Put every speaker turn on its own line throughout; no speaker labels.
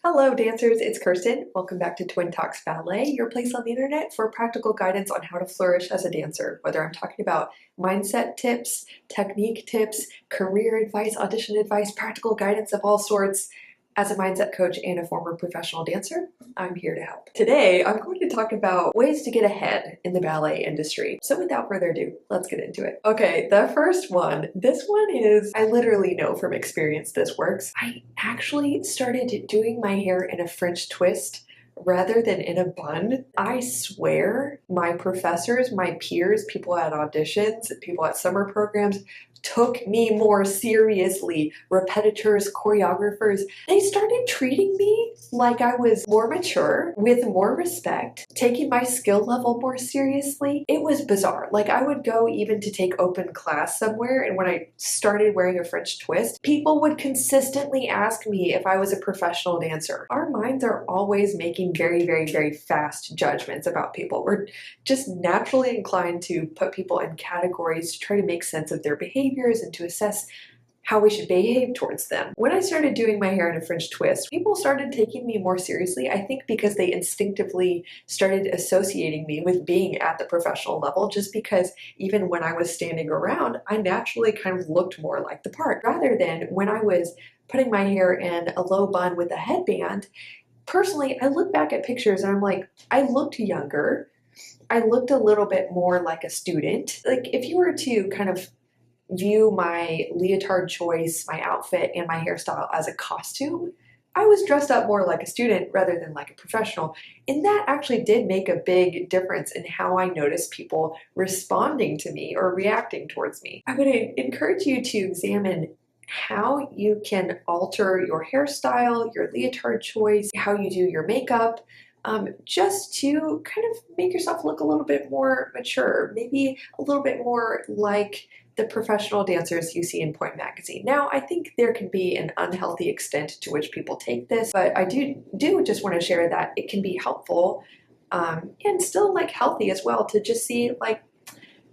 Hello dancers, it's Kirsten. Welcome back to Twin Talks Ballet, your place on the internet for practical guidance on how to flourish as a dancer. Whether I'm talking about mindset tips, technique tips, career advice, audition advice, practical guidance of all sorts. As a mindset coach and a former professional dancer, I'm here to help. Today, I'm going to talk about ways to get ahead in the ballet industry. So without further ado, let's get into it. Okay, the first one. This one is, I literally know from experience this works. I actually started doing my hair in a French twist rather than in a bun. I swear my professors, my peers, people at auditions, people at summer programs took me more seriously. Repetitors, choreographers, they started treating me like I was more mature, with more respect, taking my skill level more seriously. It was bizarre. Like I would go even to take open class somewhere, and when I started wearing a French twist, people would consistently ask me if I was a professional dancer. Our minds are always making very, very, very fast judgments about people. We're just naturally inclined to put people in categories to try to make sense of their behaviors and to assess how we should behave towards them. When I started doing my hair in a French twist, people started taking me more seriously, I think because they instinctively started associating me with being at the professional level, just because even when I was standing around, I naturally kind of looked more like the part, rather than when I was putting my hair in a low bun with a headband. Personally, I look back at pictures and I'm like, I looked younger. I looked a little bit more like a student. Like if you were to kind of view my leotard choice, my outfit, and my hairstyle as a costume, I was dressed up more like a student rather than like a professional. And that actually did make a big difference in how I noticed people responding to me or reacting towards me. I would encourage you to examine how you can alter your hairstyle, your leotard choice, how you do your makeup, just to kind of make yourself look a little bit more mature, maybe a little bit more like the professional dancers you see in Point magazine. Now, I think there can be an unhealthy extent to which people take this, but I do just want to share that it can be helpful and still like healthy as well to just see like,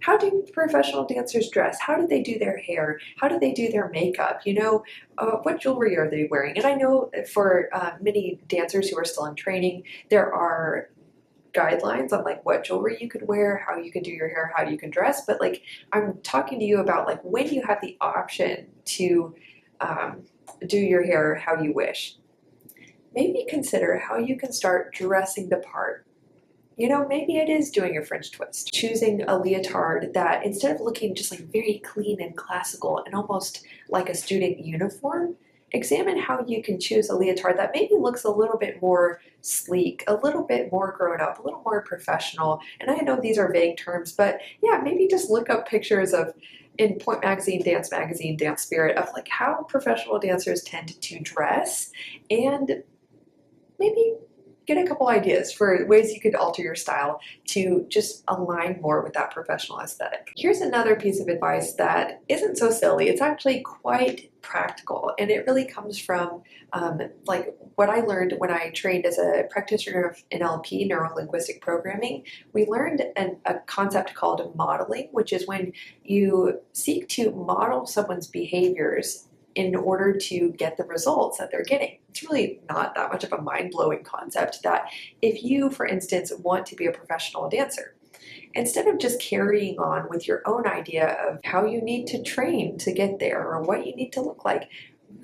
how do professional dancers dress? How do they do their hair? How do they do their makeup? You know, what jewelry are they wearing? And I know for many dancers who are still in training, there are guidelines on like what jewelry you could wear, how you can do your hair, how you can dress. But like, I'm talking to you about like when you have the option to do your hair how you wish. Maybe consider how you can start dressing the part. You know, maybe it is doing a French twist, choosing a leotard that instead of looking just like very clean and classical and almost like a student uniform, examine how you can choose a leotard that maybe looks a little bit more sleek, a little bit more grown up, a little more professional. And I know these are vague terms, but yeah, maybe just look up pictures of in Point magazine, Dance Spirit of like how professional dancers tend to dress, and maybe get a couple ideas for ways you could alter your style to just align more with that professional aesthetic. Here's another piece of advice that isn't so silly. It's actually quite practical, and it really comes from like what I learned when I trained as a practitioner of NLP, neuro-linguistic programming. We learned a concept called modeling, which is when you seek to model someone's behaviors in order to get the results that they're getting. It's really not that much of a mind-blowing concept that if you, for instance, want to be a professional dancer, instead of just carrying on with your own idea of how you need to train to get there or what you need to look like,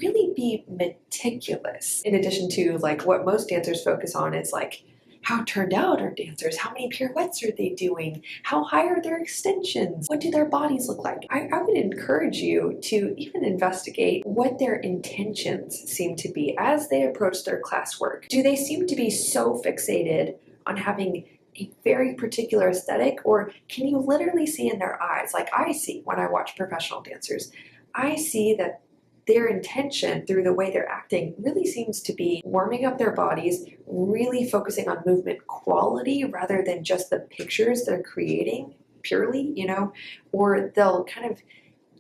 really be meticulous. In addition to like what most dancers focus on is like, how turned out are dancers? How many pirouettes are they doing? How high are their extensions? What do their bodies look like? I would encourage you to even investigate what their intentions seem to be as they approach their classwork. Do they seem to be so fixated on having a very particular aesthetic, or can you literally see in their eyes, like I see when I watch professional dancers, I see that their intention through the way they're acting really seems to be warming up their bodies, really focusing on movement quality rather than just the pictures they're creating purely, you know, or they'll kind of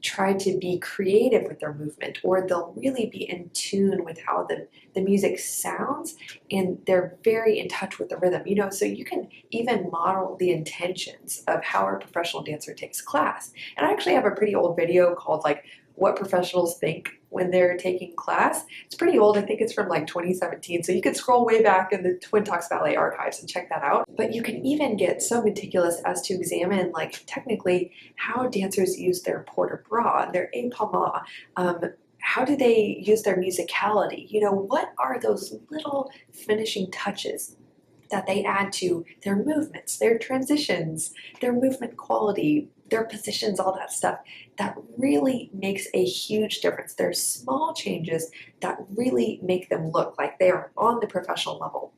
try to be creative with their movement, or they'll really be in tune with how the music sounds, and they're very in touch with the rhythm, you know, so you can even model the intentions of how a professional dancer takes class. And I actually have a pretty old video called like what professionals think when they're taking class. It's pretty old. I think it's from like 2017. So you can scroll way back in the Twin Talks Ballet archives and check that out. But you can even get so meticulous as to examine, like, technically how dancers use their port de bras, their epaulement. How do they use their musicality? You know, what are those little finishing touches that they add to their movements, their transitions, their movement quality, their positions, all that stuff that really makes a huge difference. There's small changes that really make them look like they are on the professional level.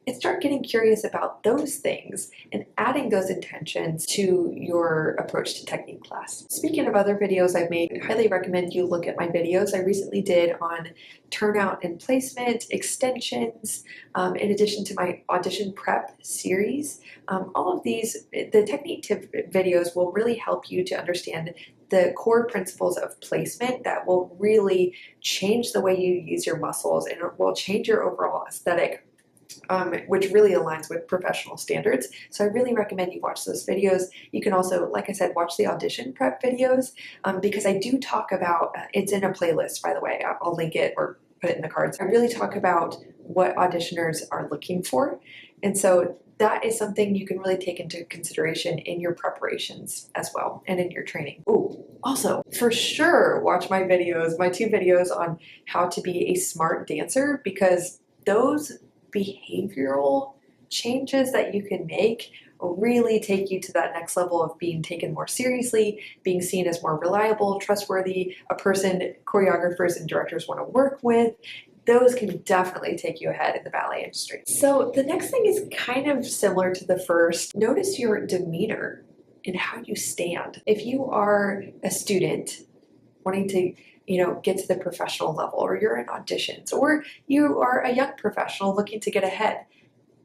And start getting curious about those things and adding those intentions to your approach to technique class. Speaking of other videos I've made, I highly recommend you look at my videos I recently did on turnout and placement, extensions, in addition to my audition prep series. All of these, the technique tip videos will really help you to understand the core principles of placement that will really change the way you use your muscles, and it will change your overall aesthetic, which really aligns with professional standards. So I really recommend you watch those videos. You can also, like I said, watch the audition prep videos, because I do talk about, it's in a playlist, by the way, I'll link it or put it in the cards. I really talk about what auditioners are looking for. And so that is something you can really take into consideration in your preparations as well, and in your training. Oh, also, for sure, watch my videos, my 2 videos on how to be a smart dancer, because those behavioral changes that you can make will really take you to that next level of being taken more seriously, being seen as more reliable, trustworthy, a person choreographers and directors want to work with. Those can definitely take you ahead in the ballet industry. So the next thing is kind of similar to the first. Notice your demeanor and how you stand. If you are a student wanting to get to the professional level, or you're in auditions, or you are a young professional looking to get ahead,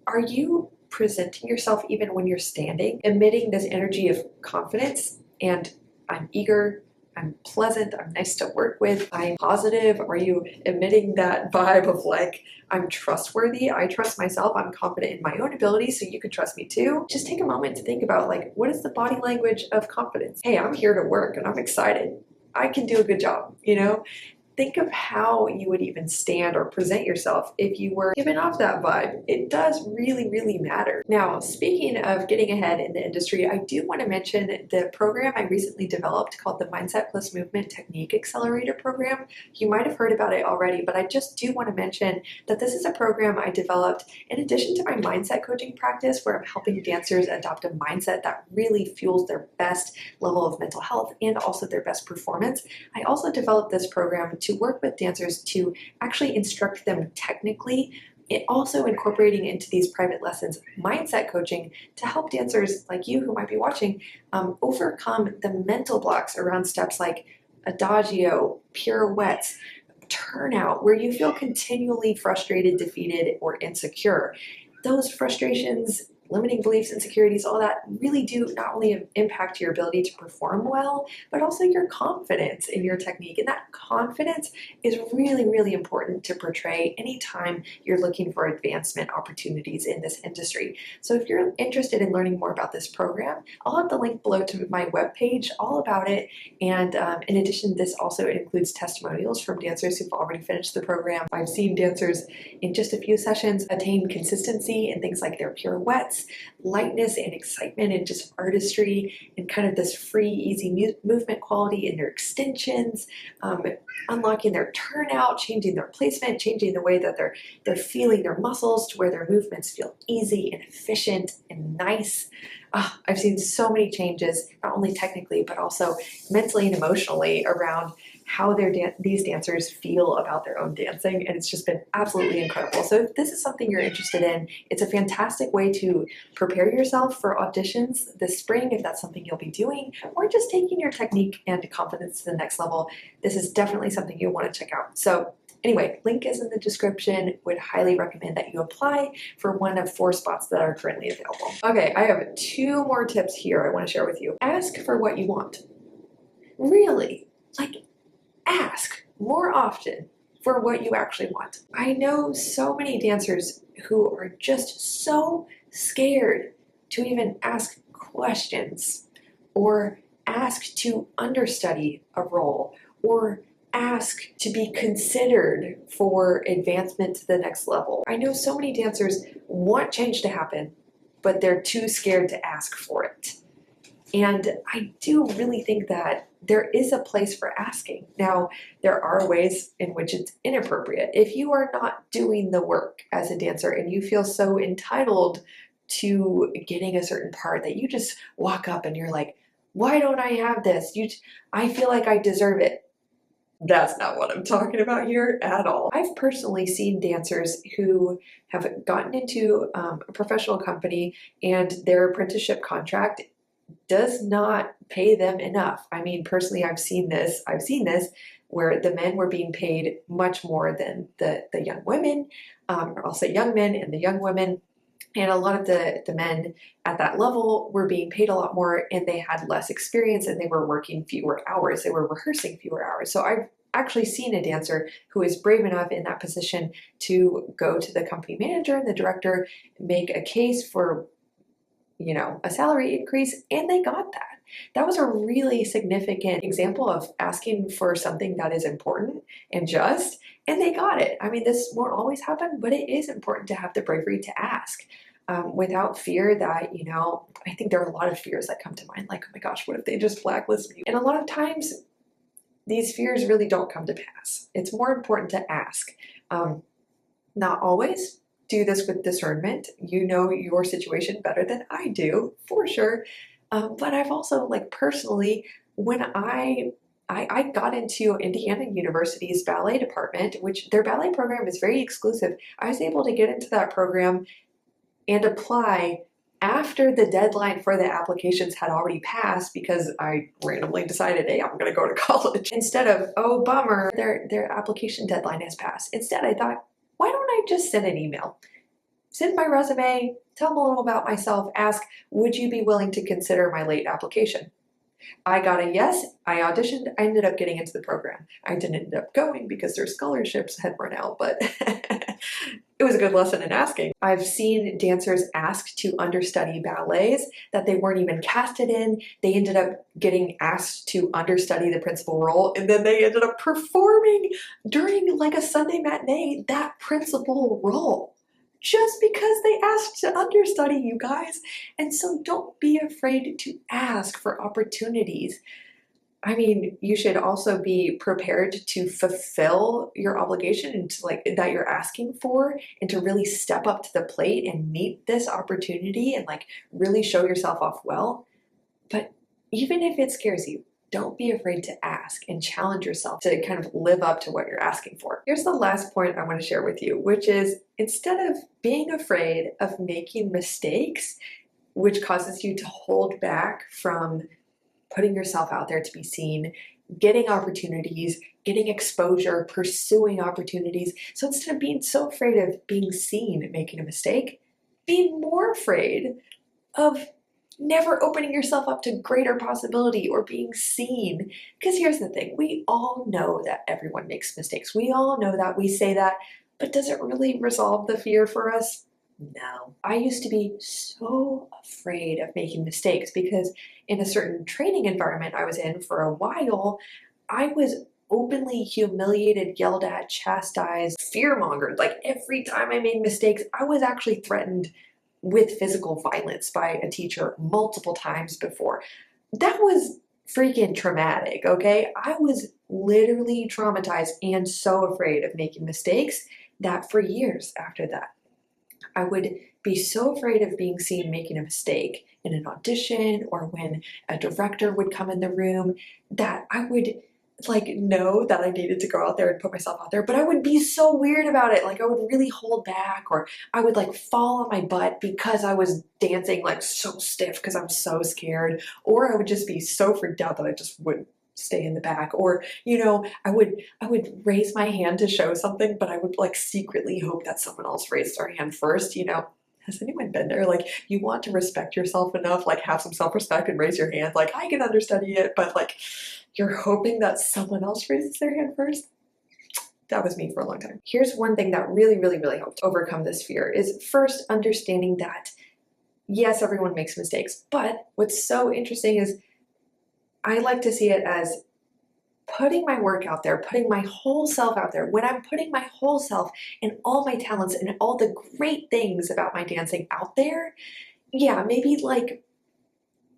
are you presenting yourself even when you're standing, emitting this energy of confidence and I'm eager, I'm pleasant, I'm nice to work with, I'm positive? Are you emitting that vibe of like, I'm trustworthy, I trust myself, I'm confident in my own abilities, so you can trust me too? Just take a moment to think about, like, what is the body language of confidence? Hey, I'm here to work and I'm excited. I can do a good job, Think of how you would even stand or present yourself if you were giving off that vibe. It does really, really matter. Now, speaking of getting ahead in the industry, I do want to mention the program I recently developed called the Mindset Movement Technique Accelerator program. You might have heard about it already, but I just do want to mention that this is a program I developed in addition to my mindset coaching practice, where I'm helping dancers adopt a mindset that really fuels their best level of mental health and also their best performance. I also developed this program to work with dancers to actually instruct them technically, also incorporating into these private lessons mindset coaching to help dancers like you who might be watching overcome the mental blocks around steps like adagio, pirouettes, turnout, where you feel continually frustrated, defeated, or insecure. Those frustrations, limiting beliefs, insecurities, all that really do not only impact your ability to perform well, but also your confidence in your technique. And that confidence is really, really important to portray anytime you're looking for advancement opportunities in this industry. So if you're interested in learning more about this program, I'll have the link below to my webpage all about it. And in addition, this also includes testimonials from dancers who've already finished the program. I've seen dancers in just a few sessions attain consistency in things like their pirouettes, lightness and excitement, and just artistry, and kind of this free, easy movement quality in their extensions, unlocking their turnout, changing their placement, changing the way that they're feeling their muscles to where their movements feel easy and efficient and nice. I've seen so many changes, not only technically, but also mentally and emotionally around how these dancers feel about their own dancing, and it's just been absolutely incredible. So if this is something you're interested in, it's a fantastic way to prepare yourself for auditions this spring, if that's something you'll be doing, or just taking your technique and confidence to the next level. This is definitely something you'll want to check out. So anyway, link is in the description. Would highly recommend that you apply for one of 4 spots that are currently available. Okay, I have 2 more tips here I want to share with you. Ask for what you want. Really, ask more often for what you actually want. I know so many dancers who are just so scared to even ask questions or ask to understudy a role or ask to be considered for advancement to the next level. I know so many dancers want change to happen, but they're too scared to ask for it. And I do really think that there is a place for asking. Now, there are ways in which it's inappropriate. If you are not doing the work as a dancer and you feel so entitled to getting a certain part that you just walk up and you're like, why don't I have this? I feel like I deserve it. That's not what I'm talking about here at all. I've personally seen dancers who have gotten into a professional company and their apprenticeship contract does not pay them enough. I mean, personally, I've seen this where the men were being paid much more than the young women, or I'll say young men and the young women. And a lot of the men at that level were being paid a lot more and they had less experience and they were working fewer hours. They were rehearsing fewer hours. So I've actually seen a dancer who is brave enough in that position to go to the company manager and the director, make a case for, a salary increase, and they got that. That was a really significant example of asking for something that is important and just, and they got it. I mean, this won't always happen, but it is important to have the bravery to ask without fear that, I think there are a lot of fears that come to mind, like, oh my gosh, what if they just blacklist me? And a lot of times, these fears really don't come to pass. It's more important to ask. Not always. Do this with discernment. You know your situation better than I do, for sure. But I've also, personally, when I got into Indiana University's ballet department, which their ballet program is very exclusive, I was able to get into that program and apply after the deadline for the applications had already passed because I randomly decided, hey, I'm going to go to college. Instead of, oh, bummer, their application deadline has passed. Instead, I thought, why don't I just send an email? Send my resume, tell them a little about myself, ask, would you be willing to consider my late application? I got a yes, I auditioned, I ended up getting into the program. I didn't end up going because their scholarships had run out, but it was a good lesson in asking. I've seen dancers ask to understudy ballets that they weren't even casted in. They ended up getting asked to understudy the principal role, and then they ended up performing during a Sunday matinee that principal role. Just because they asked to understudy, you guys. And so don't be afraid to ask for opportunities. I mean, you should also be prepared to fulfill your obligation and that you're asking for, and to really step up to the plate and meet this opportunity and really show yourself off well. But even if it scares you, don't be afraid to ask and challenge yourself to kind of live up to what you're asking for. Here's the last point I want to share with you, which is instead of being afraid of making mistakes, which causes you to hold back from putting yourself out there to be seen, getting opportunities, getting exposure, pursuing opportunities. So instead of being so afraid of being seen and making a mistake, be more afraid of never opening yourself up to greater possibility or being seen. Because here's the thing, we all know that everyone makes mistakes. We all know that, we say that, but does it really resolve the fear for us? No. I used to be so afraid of making mistakes because in a certain training environment I was in for a while, I was openly humiliated, yelled at, chastised, fear-mongered. Every time I made mistakes, I was actually threatened with physical violence by a teacher multiple times before. That was freaking traumatic, okay? I was literally traumatized and so afraid of making mistakes that for years after that, I would be so afraid of being seen making a mistake in an audition or when a director would come in the room that I would know that I needed to go out there and put myself out there, but I would be so weird about it. I would really hold back, or I would fall on my butt because I was dancing so stiff because I'm so scared, or I would just be so freaked out that I just would stay in the back, or I would raise my hand to show something, but I would secretly hope that someone else raised their hand first. Has anyone been there? You want to respect yourself enough, have some self-respect and raise your hand, I can understudy it, but you're hoping that someone else raises their hand first. That was me for a long time. Here's one thing that really, really, really helped overcome this fear is first understanding that yes, everyone makes mistakes, but what's so interesting is I like to see it as putting my work out there, putting my whole self out there, when I'm putting my whole self and all my talents and all the great things about my dancing out there, yeah, maybe like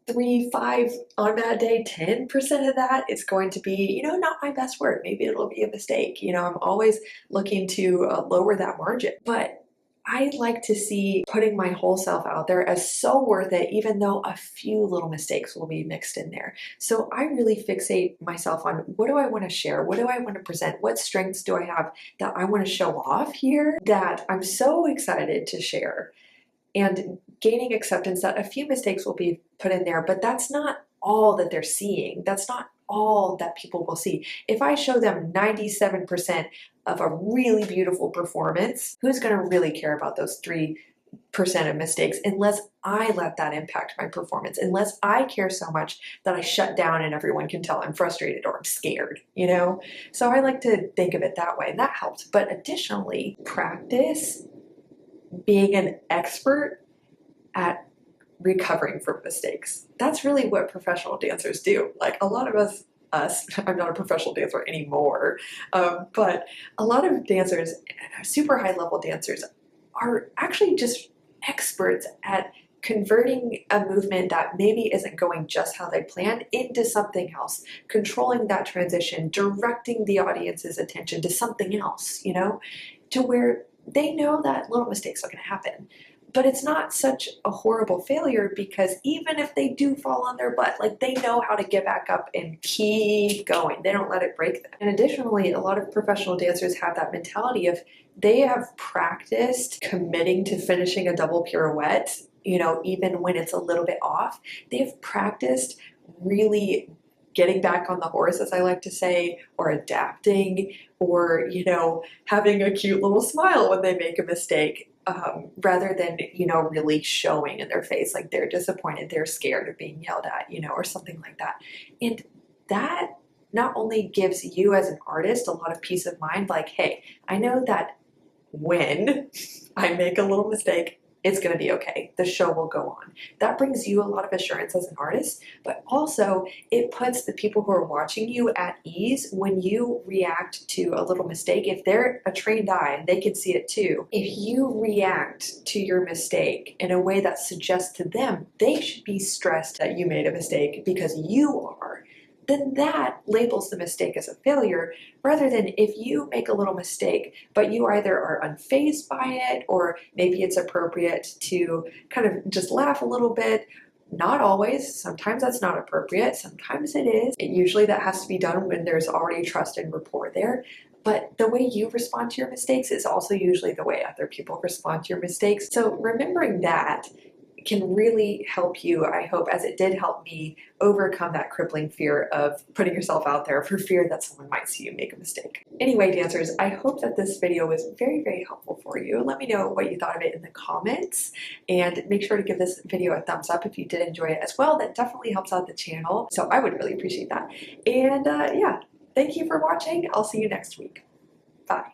3, 5 on that day, 10% of that is going to be, not my best work. Maybe it'll be a mistake. I'm always looking to lower that margin. But I like to see putting my whole self out there as so worth it, even though a few little mistakes will be mixed in there. So I really fixate myself on what do I want to share? What do I want to present? What strengths do I have that I want to show off here that I'm so excited to share? And gaining acceptance that a few mistakes will be put in there, but that's not all that they're seeing. That's not all that people will see. If I show them 97% of a really beautiful performance, who's going to really care about those 3% of mistakes unless I let that impact my performance, unless I care so much that I shut down and everyone can tell I'm frustrated or I'm scared, So I like to think of it that way, and that helps. But additionally, practice being an expert at recovering from mistakes. That's really what professional dancers do. Like a lot of us, I'm not a professional dancer anymore, but a lot of dancers, super high level dancers, are actually just experts at converting a movement that maybe isn't going just how they planned into something else, controlling that transition, directing the audience's attention to something else, to where they know that little mistakes are going to happen. But it's not such a horrible failure because even if they do fall on their butt, like they know how to get back up and keep going. They don't let it break them. And additionally, a lot of professional dancers have that mentality of they have practiced committing to finishing a double pirouette, even when it's a little bit off. They've practiced really getting back on the horse, as I like to say, or adapting, or, having a cute little smile when they make a mistake, rather than, really showing in their face like they're disappointed, they're scared of being yelled at, or something like that. And that not only gives you as an artist a lot of peace of mind, like, hey, I know that when I make a little mistake, it's going to be okay. The show will go on. That brings you a lot of assurance as an artist, but also it puts the people who are watching you at ease when you react to a little mistake. If they're a trained eye, they can see it too. If you react to your mistake in a way that suggests to them they should be stressed that you made a mistake because you are, then that labels the mistake as a failure, rather than if you make a little mistake, but you either are unfazed by it, or maybe it's appropriate to kind of just laugh a little bit. Not always. Sometimes that's not appropriate. Sometimes it is. Usually that has to be done when there's already trust and rapport there. But the way you respond to your mistakes is also usually the way other people respond to your mistakes. So remembering that can really help you, I hope, as it did help me overcome that crippling fear of putting yourself out there for fear that someone might see you make a mistake. Anyway, dancers, I hope that this video was very, very helpful for you. Let me know what you thought of it in the comments, and make sure to give this video a thumbs up if you did enjoy it as well. That definitely helps out the channel, so I would really appreciate that. And yeah, thank you for watching. I'll see you next week. Bye.